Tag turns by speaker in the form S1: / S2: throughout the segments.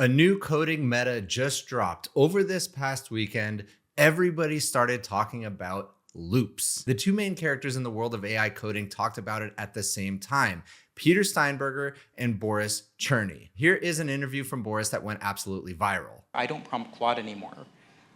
S1: A new coding meta just dropped. Over this past weekend, everybody started talking about loops. The two main characters in the world of AI coding talked about it at the same time, Peter Steinberger and Boris Cherny. Here is an interview from Boris that went absolutely viral.
S2: I don't prompt Claude anymore.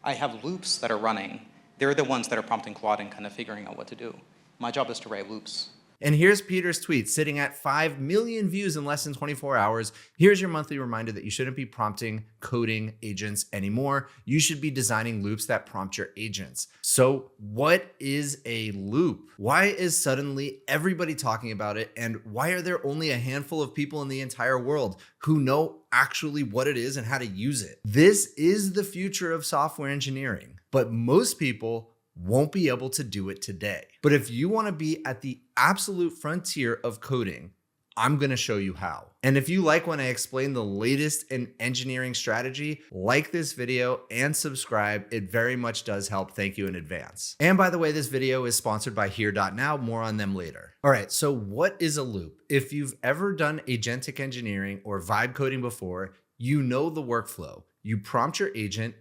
S2: I have loops that are running. They're the ones that are prompting Claude and kind of figuring out what to do. My job is to write loops.
S1: And here's Peter's tweet sitting at 5 million views in less than 24 hours. Here's your monthly reminder that you shouldn't be prompting coding agents anymore. You should be designing loops that prompt your agents. So what is a loop? Why is suddenly everybody talking about it? And why are there only a handful of people in the entire world who know actually what it is and how to use it? This is the future of software engineering, but most people won't be able to do it today. But if you want to be at the absolute frontier of coding, I'm going to show you how. And if you like when I explain the latest in engineering strategy, like this video and subscribe. It very much does help. Thank you in advance. And by the way, this video is sponsored by Here.now. More on them later. All right, so what is a loop? If you've ever done agentic engineering or vibe coding before, you know the workflow. You prompt your agent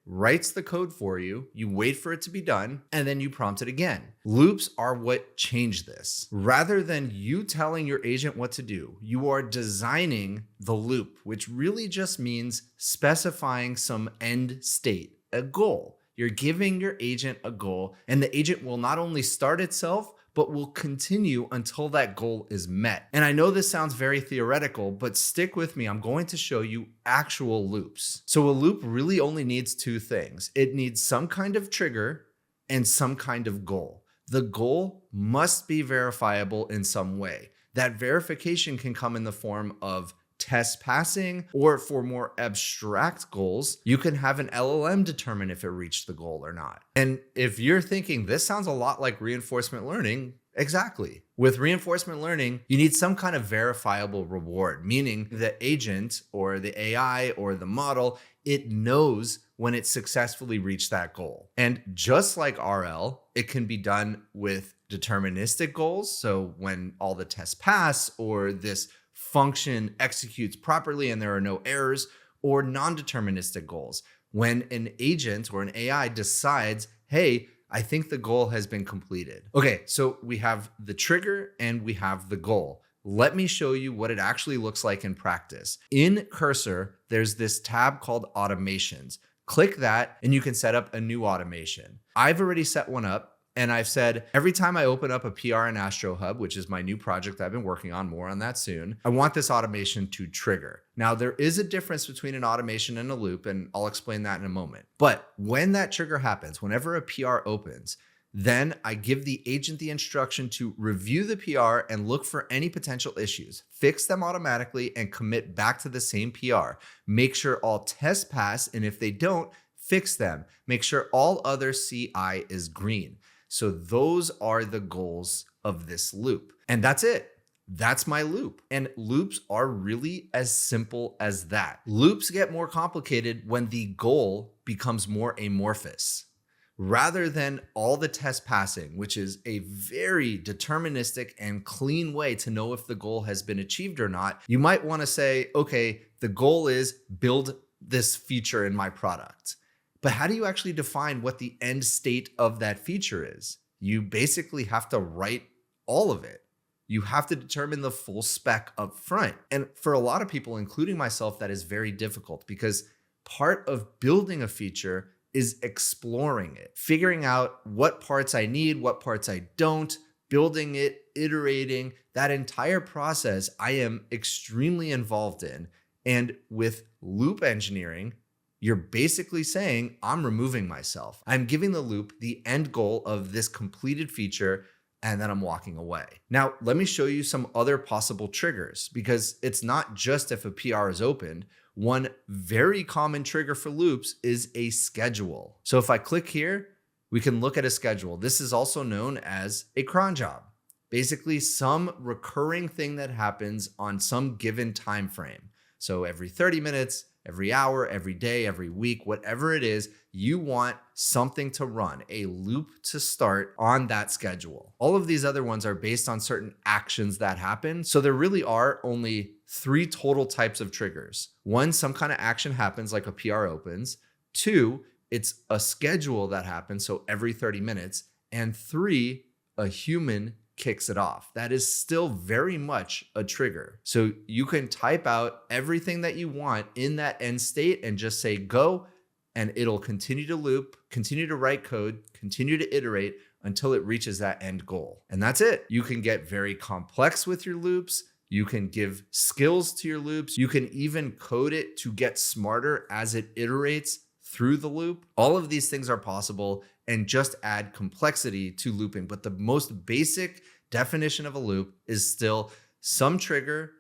S1: writes the code for you, you wait for it to be done, and then you prompt it again. Loops are what change this. Rather than you telling your agent what to do, you are designing the loop, which really just means specifying some end state, a goal. You're giving your agent a goal, and the agent will not only start itself, but will continue until that goal is met. And I know this sounds very theoretical, but stick with me. I'm going to show you actual loops. So a loop really only needs two things. It needs some kind of trigger and some kind of goal. The goal must be verifiable in some way. That verification can come in the form of test passing, or for more abstract goals, you can have an LLM determine if it reached the goal or not. And if you're thinking this sounds a lot like reinforcement learning, exactly. With reinforcement learning, you need some kind of verifiable reward, meaning the agent or the AI or the model, it knows when it successfully reached that goal. And just like RL, it can be done with deterministic goals. So when all the tests pass or this function executes properly and there are no errors, or non-deterministic goals. When an agent or an AI decides, hey, I think the goal has been completed. Okay, so we have the trigger and we have the goal. Let me show you what it actually looks like in practice. In Cursor, there's this tab called Automations. Click that and you can set up a new automation. I've already set one up. And I've said, every time I open up a PR in AstroHub, which is my new project I've been working on, more on that soon, I want this automation to trigger. Now, there is a difference between an automation and a loop, and I'll explain that in a moment. But when that trigger happens, whenever a PR opens, then I give the agent the instruction to review the PR and look for any potential issues, fix them automatically, and commit back to the same PR. Make sure all tests pass, and if they don't, fix them. Make sure all other CI is green. So those are the goals of this loop. And that's it. That's my loop. And loops are really as simple as that. Loops get more complicated when the goal becomes more amorphous. Rather than all the tests passing, which is a very deterministic and clean way to know if the goal has been achieved or not, you might want to say, okay, the goal is build this feature in my product. But how do you actually define what the end state of that feature is? You basically have to write all of it. You have to determine the full spec up front. And for a lot of people, including myself, that is very difficult because part of building a feature is exploring it, figuring out what parts I need, what parts I don't, building it, iterating. That entire process I am extremely involved in. And with loop engineering, you're basically saying, I'm removing myself. I'm giving the loop the end goal of this completed feature, and then I'm walking away. Now, let me show you some other possible triggers, because it's not just if a PR is opened. One very common trigger for loops is a schedule. So if I click here, we can look at a schedule. This is also known as a cron job. Basically, some recurring thing that happens on some given time frame. So every 30 minutes, every hour, every day, every week, whatever it is, you want something to run, a loop to start on that schedule. All of these other ones are based on certain actions that happen. So there really are only three total types of triggers. One, some kind of action happens like a PR opens. Two, it's a schedule that happens, so every 30 minutes. And three, a human kicks it off. That is still very much a trigger. So you can type out everything that you want in that end state and just say go, and it'll continue to loop, continue to write code, continue to iterate until it reaches that end goal. And that's it. You can get very complex with your loops. You can give skills to your loops. You can even code it to get smarter as it iterates through the loop. All of these things are possible and just add complexity to looping. But the most basic definition of a loop is still some trigger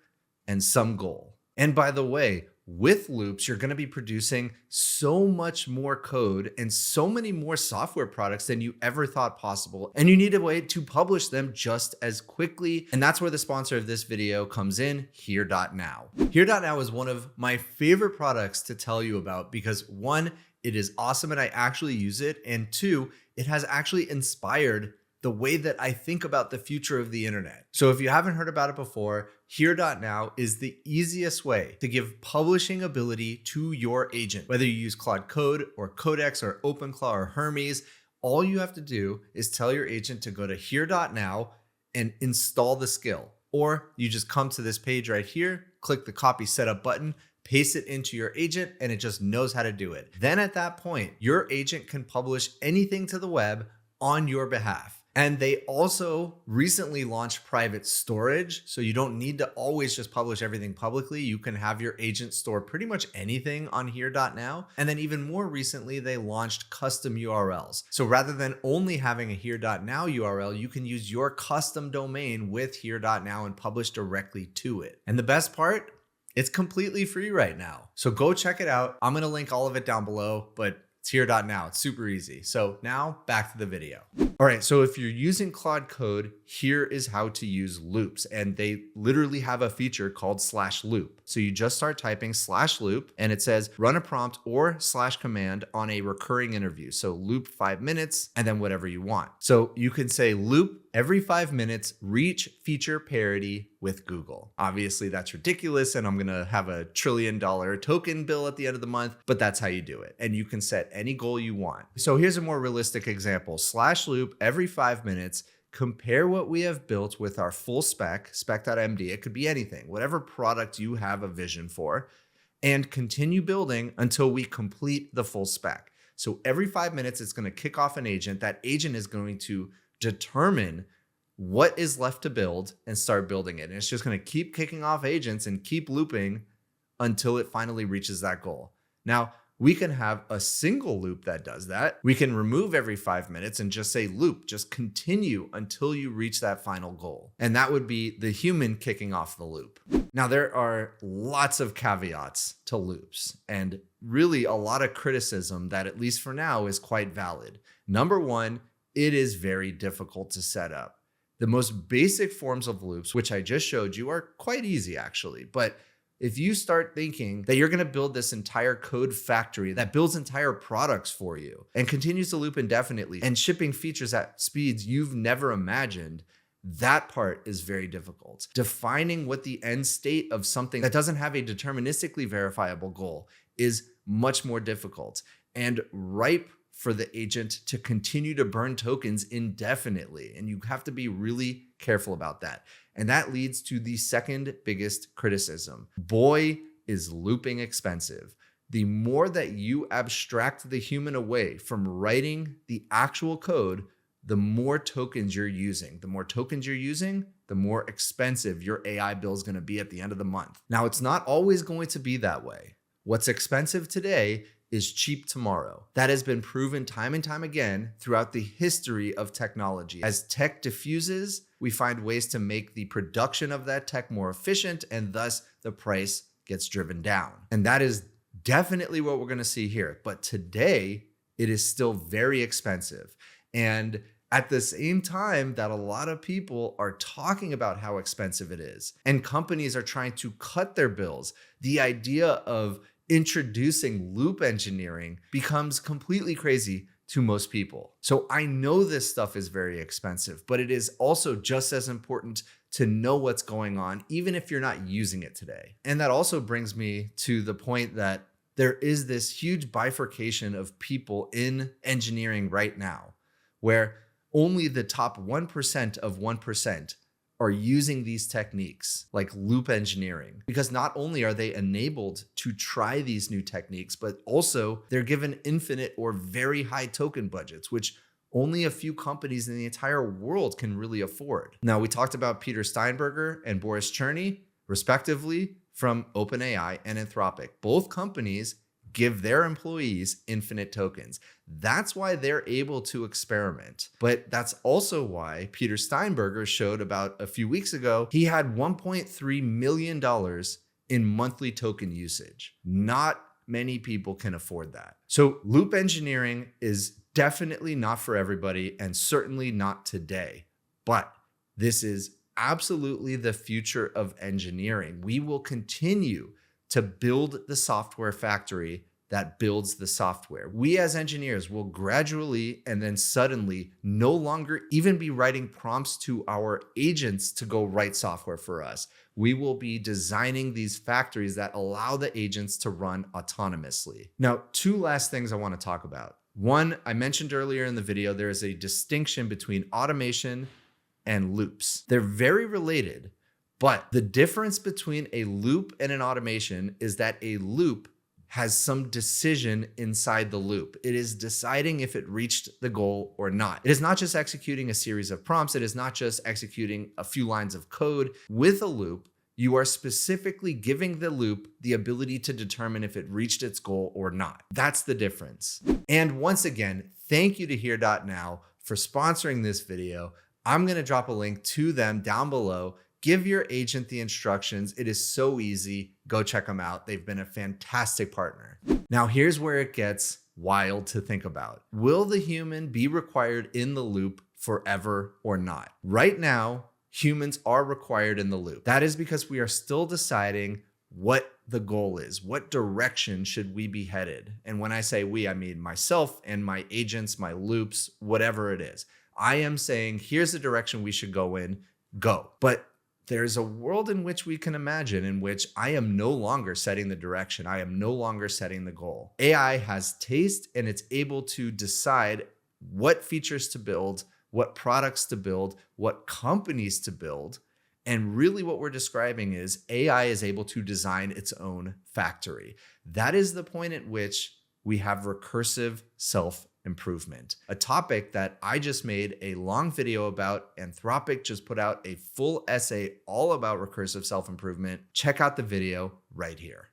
S1: and some goal. And by the way, with loops, you're going to be producing so much more code and so many more software products than you ever thought possible. And you need a way to publish them just as quickly. And that's where the sponsor of this video comes in, Here.now. Here.now is one of my favorite products to tell you about because one, it is awesome and I actually use it. And two, it has actually inspired the way that I think about the future of the internet. So if you haven't heard about it before, Here.now is the easiest way to give publishing ability to your agent. Whether you use Claude Code or Codex or OpenClaw or Hermes, all you have to do is tell your agent to go to Here.now and install the skill. Or you just come to this page right here, click the copy setup button, paste it into your agent, and it just knows how to do it. Then at that point, your agent can publish anything to the web on your behalf. And they also recently launched private storage. So you don't need to always just publish everything publicly. You can have your agent store pretty much anything on Here.now. And then even more recently, they launched custom URLs. So rather than only having a Here.now URL, you can use your custom domain with Here.now and publish directly to it. And the best part, it's completely free right now. So go check it out. I'm gonna link all of it down below, but it's Here.now. It's super easy. So now back to the video. All right, so if you're using Claude Code, here is how to use loops. And they literally have a feature called /loop. So you just start typing /loop and it says run a prompt or /command on a recurring interview. So loop 5 minutes and then whatever you want. So you can say loop every 5 minutes, reach feature parity with Google. Obviously that's ridiculous and I'm gonna have a $1 trillion token bill at the end of the month, but that's how you do it. And you can set any goal you want. So here's a more realistic example. /loop every 5 minutes, compare what we have built with our full spec.md. It could be anything, whatever product you have a vision for, and continue building until we complete the full spec. So every 5 minutes, it's gonna kick off an agent. That agent is going to determine what is left to build and start building it. And it's just going to keep kicking off agents and keep looping until it finally reaches that goal. Now, we can have a single loop that does that. We can remove every 5 minutes and just say loop, just continue until you reach that final goal. And that would be the human kicking off the loop. Now, there are lots of caveats to loops and really a lot of criticism that, at least for now, is quite valid. Number one, it is very difficult to set up. The most basic forms of loops, which I just showed you, are quite easy actually. But if you start thinking that you're going to build this entire code factory that builds entire products for you and continues to loop indefinitely and shipping features at speeds you've never imagined, that part is very difficult. Defining what the end state of something that doesn't have a deterministically verifiable goal is much more difficult and ripe for the agent to continue to burn tokens indefinitely. And you have to be really careful about that. And that leads to the second biggest criticism. Boy, is looping expensive. The more that you abstract the human away from writing the actual code, the more tokens you're using. The more tokens you're using, the more expensive your AI bill is going to be at the end of the month. Now, it's not always going to be that way. What's expensive today is cheap tomorrow. That has been proven time and time again throughout the history of technology. As tech diffuses, we find ways to make the production of that tech more efficient, and thus the price gets driven down. And that is definitely what we're going to see here. But today, it is still very expensive. And at the same time that a lot of people are talking about how expensive it is, and companies are trying to cut their bills, the idea of introducing loop engineering becomes completely crazy to most people. So I know this stuff is very expensive, but it is also just as important to know what's going on, even if you're not using it today. And that also brings me to the point that there is this huge bifurcation of people in engineering right now, where only the top 1% of 1% are using these techniques like loop engineering, because not only are they enabled to try these new techniques, but also they're given infinite or very high token budgets, which only a few companies in the entire world can really afford. Now, we talked about Peter Steinberger and Boris Cherny, respectively, from OpenAI and Anthropic. Both companies give their employees infinite tokens. That's why they're able to experiment. But that's also why Peter Steinberger showed about a few weeks ago, he had $1.3 million in monthly token usage. Not many people can afford that. So loop engineering is definitely not for everybody, and certainly not today. But this is absolutely the future of engineering. We will continue to build the software factory that builds the software. We as engineers will gradually and then suddenly no longer even be writing prompts to our agents to go write software for us. We will be designing these factories that allow the agents to run autonomously. Now, two last things I want to talk about. One, I mentioned earlier in the video, there is a distinction between automation and loops. They're very related, but the difference between a loop and an automation is that a loop has some decision inside the loop. It is deciding if it reached the goal or not. It is not just executing a series of prompts. It is not just executing a few lines of code. With a loop, you are specifically giving the loop the ability to determine if it reached its goal or not. That's the difference. And once again, thank you to Here.now for sponsoring this video. I'm going to drop a link to them down below. Give your agent the instructions. It is so easy. Go check them out. They've been a fantastic partner. Now, here's where it gets wild to think about. Will the human be required in the loop forever or not? Right now, humans are required in the loop. That is because we are still deciding what the goal is. What direction should we be headed? And when I say we, I mean myself and my agents, my loops, whatever it is. I am saying, here's the direction we should go in, go. But there's a world in which we can imagine in which I am no longer setting the direction. I am no longer setting the goal. AI has taste and it's able to decide what features to build, what products to build, what companies to build. And really what we're describing is AI is able to design its own factory. That is the point at which we have recursive self-improvement, a topic that I just made a long video about. Anthropic just put out a full essay all about recursive self-improvement. Check out the video right here.